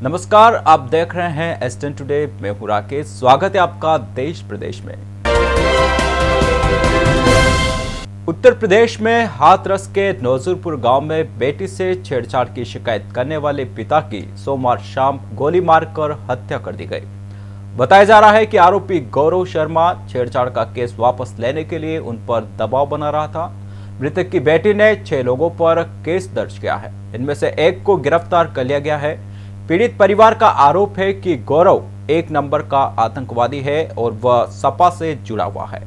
नमस्कार, आप देख रहे हैं एस10 टुडे। मैं हूं राकेश। स्वागत है आपका देश प्रदेश में। उत्तर प्रदेश में हाथरस के नौजूरपुर गांव में बेटी से छेड़छाड़ की शिकायत करने वाले पिता की सोमवार शाम गोली मारकर हत्या कर दी गई। बताया जा रहा है कि आरोपी गौरव शर्मा छेड़छाड़ का केस वापस लेने के लिए उन पर दबाव बना रहा था। मृतक की बेटी ने 6 लोगों पर केस दर्ज किया है। इनमें से एक को गिरफ्तार कर लिया गया है। पीड़ित परिवार का आरोप है कि गौरव एक नंबर का आतंकवादी है और वह सपा से जुड़ा हुआ है।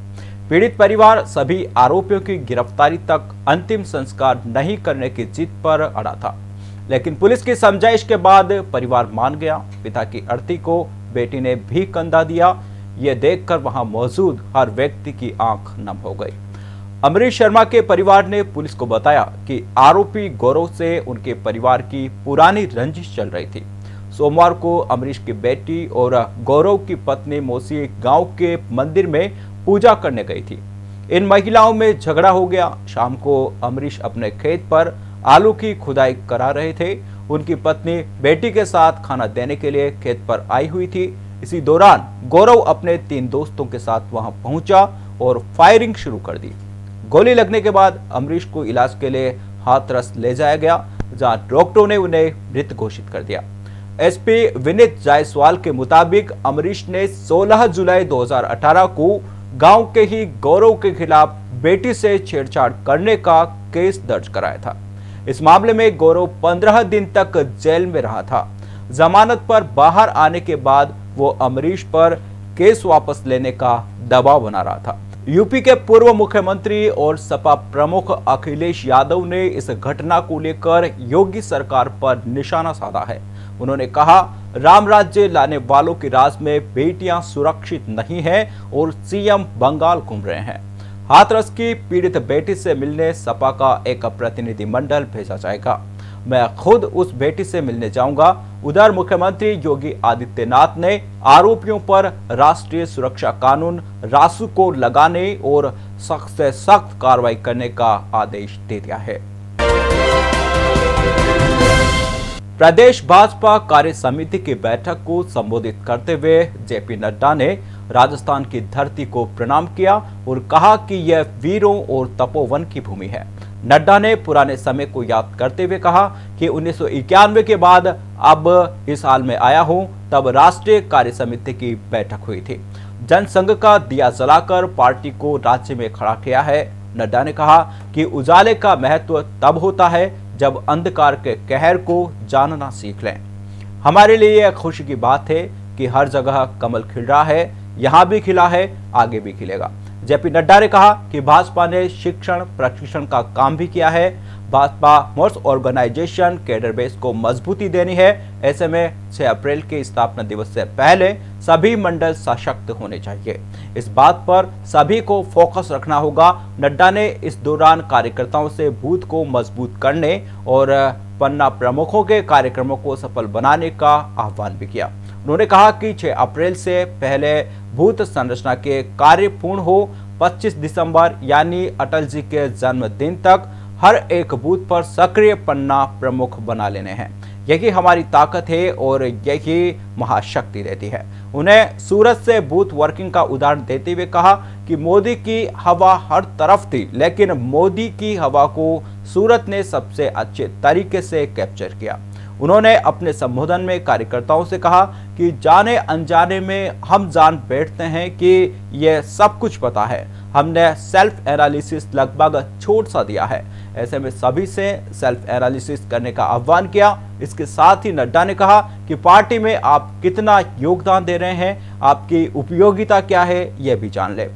पीड़ित परिवार सभी आरोपियों की गिरफ्तारी तक अंतिम संस्कार नहीं करने की जिद पर अड़ा था, लेकिन पुलिस की समझाइश के बाद परिवार मान गया। पिता की अर्थी को बेटी ने भी कंधा दिया। यह देखकर वहां मौजूद हर व्यक्ति की आंख नम हो गई। अमरीश शर्मा के परिवार ने पुलिस को बताया कि आरोपी गौरव से उनके परिवार की पुरानी रंजिश चल रही थी। सोमवार को अमरीश की बेटी और गौरव की पत्नी मौसी गांव के मंदिर में पूजा करने गई थी। इन महिलाओं में झगड़ा हो गया। शाम को अमरीश अपने खेत पर आलू की खुदाई करा रहे थे। उनकी पत्नी बेटी के साथ खाना देने के लिए खेत पर आई हुई थी। इसी दौरान गौरव अपने 3 दोस्तों के साथ वहां पहुंचा और फायरिंग शुरू कर दी। गोली लगने के बाद अमरीश को इलाज के लिए हाथरस ले जाया गया, जहां डॉक्टरों ने उन्हें मृत घोषित कर दिया। एसपी विनीत जायसवाल के मुताबिक अमरीश ने 16 जुलाई 2018 को गांव के ही गौरव के खिलाफ बेटी से छेड़छाड़ करने का केस दर्ज कराया था। इस मामले में गौरव 15 दिन तक जेल में रहा था। जमानत पर बाहर आने के बाद वो अमरीश पर केस वापस लेने का दबाव बना रहा था। यूपी के पूर्व मुख्यमंत्री और सपा प्रमुख अखिलेश यादव ने इस घटना को लेकर योगी सरकार पर निशाना साधा है। उन्होंने कहा, राम राज्य लाने वालों की राज में बेटियां सुरक्षित नहीं हैं और सीएम बंगाल घूम रहे हैं। हाथरस की पीड़ित बेटी से मिलने सपा का एक प्रतिनिधिमंडल भेजा जाएगा। मैं खुद उस बेटी से मिलने जाऊंगा। उधर मुख्यमंत्री योगी आदित्यनाथ ने आरोपियों पर राष्ट्रीय सुरक्षा कानून रासु को लगाने और सख्त से सख्त कार्रवाई करने का आदेश दे दिया है। प्रदेश भाजपा कार्य समिति की बैठक को संबोधित करते हुए जेपी नड्डा ने राजस्थान की धरती को प्रणाम किया और कहा कि यह वीरों और तपोवन की भूमि है। नड्डा ने पुराने समय को याद करते हुए कहा कि 1991 के बाद अब इस हाल में आया हूं, तब राष्ट्रीय कार्य समिति की बैठक हुई थी। जनसंघ का दिया जलाकर पार्टी को राज्य में खड़ा किया है। नड्डा ने कहा कि उजाले का महत्व तब होता है जब अंधकार के कहर को जानना सीख लें। हमारे लिए यह खुशी की बात है कि हर जगह कमल खिल रहा है, यहां भी खिला है, आगे भी खिलेगा। जेपी नड्डा ने कहा कि भाजपा ने शिक्षण प्रशिक्षण का काम भी किया है। भाजपा मोर्स ऑर्गेनाइजेशन कैडर बेस को मजबूती देनी है। ऐसे में 6 अप्रैल के स्थापना दिवस से पहले सभी मंडल सशक्त होने चाहिए। इस बात पर सभी को फोकस रखना होगा। नड्डा ने इस दौरान कार्यकर्ताओं से बूथ को मजबूत करने और पन्ना प्रमुखों के कार्यक्रमों को सफल बनाने का आह्वान भी किया। उन्होंने कहा कि 6 अप्रैल से पहले बूथ संरचना के कार्य पूर्ण हो। 25 दिसंबर यानी अटल जी के जन्मदिन तक हर एक बूथ पर सक्रिय पन्ना प्रमुख बना लेने हैं। यही हमारी ताकत है और यही महाशक्ति देती है। उन्हें सूरत से बूथ वर्किंग का उदाहरण देते हुए कहा कि मोदी की हवा हर तरफ थी, लेकिन मोदी की हवा को सूरत ने सबसे अच्छे तरीके से कैप्चर किया। उन्होंने अपने संबोधन में कार्यकर्ताओं से कहा कि जाने अनजाने में हम जान बैठते हैं कि यह सब कुछ पता है। हमने सेल्फ एनालिसिस लगभग छोड़ सा दिया है। ऐसे में सभी से सेल्फ एनालिसिस करने का आह्वान किया। इसके साथ ही नड्डा ने कहा कि पार्टी में आप कितना योगदान दे रहे हैं, आपकी उपयोगिता क्या है, यह भी जान ले।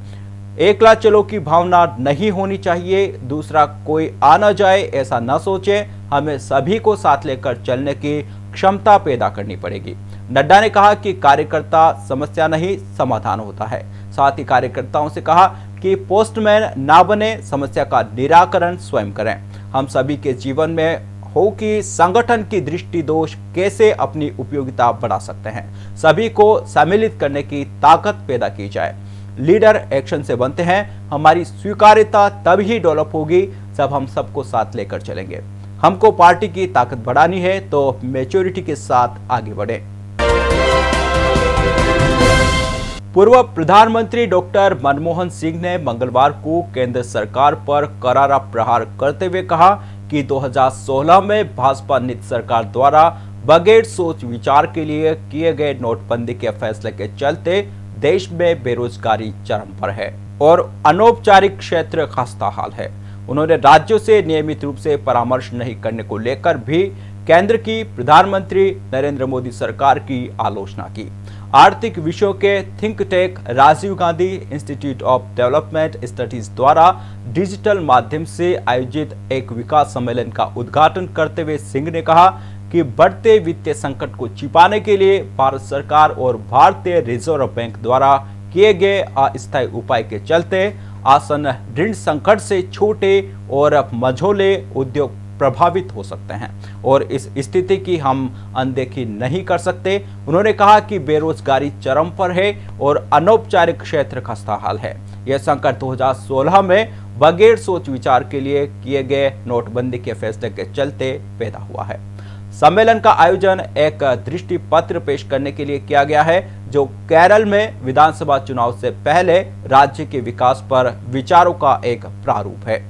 एकला चलो की भावना नहीं होनी चाहिए। दूसरा कोई आ न जाए ऐसा न सोचे। हमें सभी को साथ लेकर चलने की क्षमता पैदा करनी पड़ेगी। नड्डा ने कहा कि कार्यकर्ता समस्या नहीं समाधान होता है। साथ ही कार्यकर्ताओं से कहा कि पोस्टमैन ना बने, समस्या का निराकरण स्वयं करें। हम सभी के जीवन में हो कि संगठन की दृष्टि दोष कैसे अपनी उपयोगिता बढ़ा सकते हैं। सभी को सम्मिलित करने की ताकत पैदा की जाए। लीडर एक्शन से बनते हैं। हमारी स्वीकार्यता तभी डेवलप होगी जब हम सबको साथ लेकर चलेंगे। हमको पार्टी की ताकत बढ़ानी है तो मैच्योरिटी के साथ आगे बढ़े। पूर्व प्रधानमंत्री डॉक्टर मनमोहन सिंह ने मंगलवार को केंद्र सरकार पर करारा प्रहार करते हुए कहा कि 2016 में भाजपा नीति सरकार द्वारा बगैर सोच विचार के लिए किए गए नोटबंदी के फैसले के चलते देश में बेरोजगारी चरम पर है और अनौपचारिक क्षेत्र खस्ताहाल है। उन्होंने राज्यों से नियमित रूप से परामर्श नहीं करने को लेकर भी केंद्र की प्रधानमंत्री नरेंद्र मोदी सरकार की आलोचना की। आर्थिक विषयों के think tank Rajiv Gandhi institute of development studies द्वारा डिजिटल माध्यम से आयोजित एक विकास सम्मेलन का उद्घाटन करते हुए सिंह ने कहा कि बढ़ते वित्तीय संकट को छिपाने के लिए भारत सरकार और भारतीय रिजर्व बैंक द्वारा किए गए अस्थायी उपाय के चलते आसन ऋण संकट से छोटे और मझोले उद्योग प्रभावित हो सकते हैं और इस स्थिति की हम अनदेखी नहीं कर सकते। उन्होंने कहा कि बेरोजगारी चरम पर है और अनौपचारिक क्षेत्र खस्ताहाल है। यह संकट 2016 में बगैर सोच विचार के लिए किए गए नोटबंदी के फैसले के चलते पैदा हुआ है। सम्मेलन का आयोजन एक दृष्टि पत्र पेश करने के लिए किया गया है जो केरल में विधानसभा चुनाव से पहले राज्य के विकास पर विचारों का एक प्रारूप है।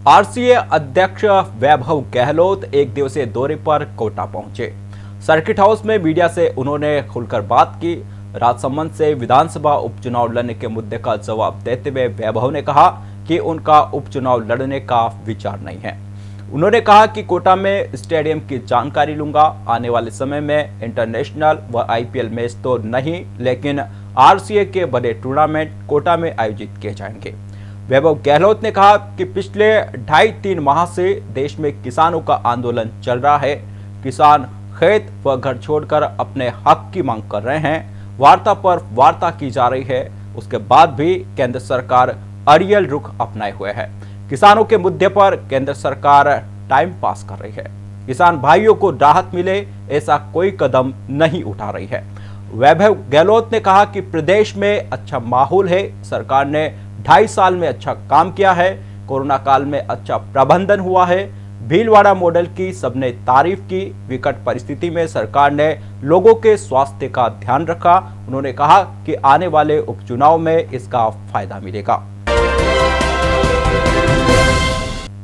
आरसीए अध्यक्ष वैभव गहलोत एक दिवसीय दौरे पर कोटा पहुंचे। सर्किट हाउस में मीडिया से उन्होंने खुलकर बात की। राजसमंद से विधानसभा उपचुनाव लड़ने के मुद्दे का जवाब देते हुए वैभव ने कहा कि उनका उपचुनाव लड़ने का विचार नहीं है। उन्होंने कहा कि कोटा में स्टेडियम की जानकारी लूंगा। आने वाले समय में इंटरनेशनल व आईपीएल मैच तो नहीं, लेकिन आरसीए के बड़े टूर्नामेंट कोटा में आयोजित किए जाएंगे। वैभव गहलोत ने कहा कि पिछले 2.5-3 माह से देश में किसानों का आंदोलन चल रहा है। किसान खेत व घर छोड़कर अपने हक की मांग कर रहे हैं। वार्ता पर वार्ता की जा रही है, उसके बाद भी केंद्र सरकार अड़ियल रुख अपनाए हुए है। किसानों के मुद्दे पर केंद्र सरकार टाइम पास कर रही है। किसान भाइयों को राहत मिले ऐसा कोई कदम नहीं उठा रही है। वैभव गहलोत ने कहा कि प्रदेश में अच्छा माहौल है। सरकार ने 2.5 साल में अच्छा काम किया है। कोरोना काल में अच्छा प्रबंधन हुआ है। भीलवाड़ा मॉडल की सबने तारीफ की। विकट परिस्थिति में सरकार ने लोगों के स्वास्थ्य का ध्यान रखा। उन्होंने कहा कि आने वाले उपचुनाव में इसका फायदा मिलेगा।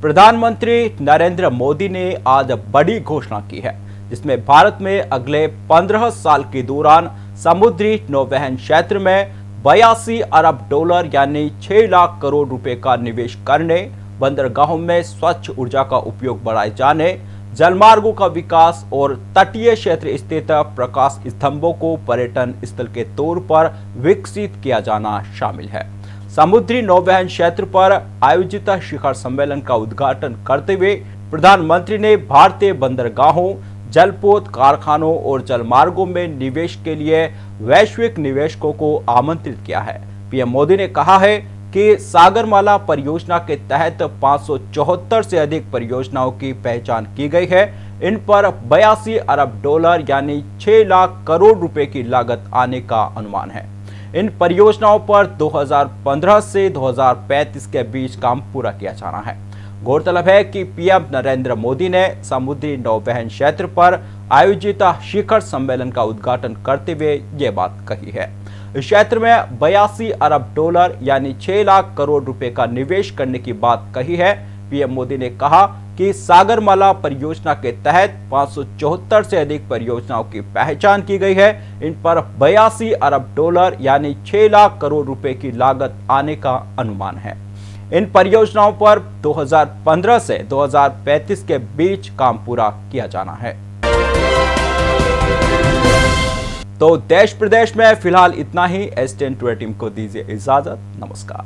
प्रधानमंत्री नरेंद्र मोदी ने आज बड़ी घोषणा की है जिसमें भारत में अगले 15 साल के दौरान समुद्री नौवहन क्षेत्र में 82 अरब डॉलर यानी 6 लाख करोड़ रुपए का निवेश करने, बंदरगाहों में स्वच्छ ऊर्जा का उपयोग बढ़ाए जाने, जलमार्गों का विकास और तटीय क्षेत्र स्थित प्रकाश स्तंभों को पर्यटन स्थल के तौर पर विकसित किया जाना शामिल है। समुद्री नौवहन क्षेत्र पर आयोजित शिखर सम्मेलन का उद्घाटन करते हुए प्रधानमंत्री ने भारतीय बंदरगाहों, जलपोत कारखानों और जलमार्गों में निवेश के लिए वैश्विक निवेशकों को आमंत्रित किया है। पीएम मोदी ने कहा है कि सागरमाला परियोजना के तहत 574 से अधिक परियोजनाओं की पहचान की गई है। इन पर 82 अरब डॉलर यानी 6 लाख करोड़ रुपए की लागत आने का अनुमान है। इन परियोजनाओं पर 2015 से 2035 के बीच काम पूरा किया जाना है। गौरतलब है कि पीएम नरेंद्र मोदी ने समुद्री नौवहन क्षेत्र पर आयोजित शिखर सम्मेलन का उद्घाटन करते हुए ये बात कही है। इस क्षेत्र में 82 अरब डॉलर यानी 6 लाख करोड़ रुपए का निवेश करने की बात कही है। पीएम मोदी ने कहा कि सागरमाला परियोजना के तहत 574 से अधिक परियोजनाओं की पहचान की गई है। इन पर 82 अरब डॉलर यानी 6 लाख करोड़ रुपए की लागत आने का अनुमान है। इन परियोजनाओं पर 2015 से 2035 के बीच काम पूरा किया जाना है। तो देश प्रदेश में फिलहाल इतना ही। STN 2 टीम को दीजिए इजाजत। नमस्कार।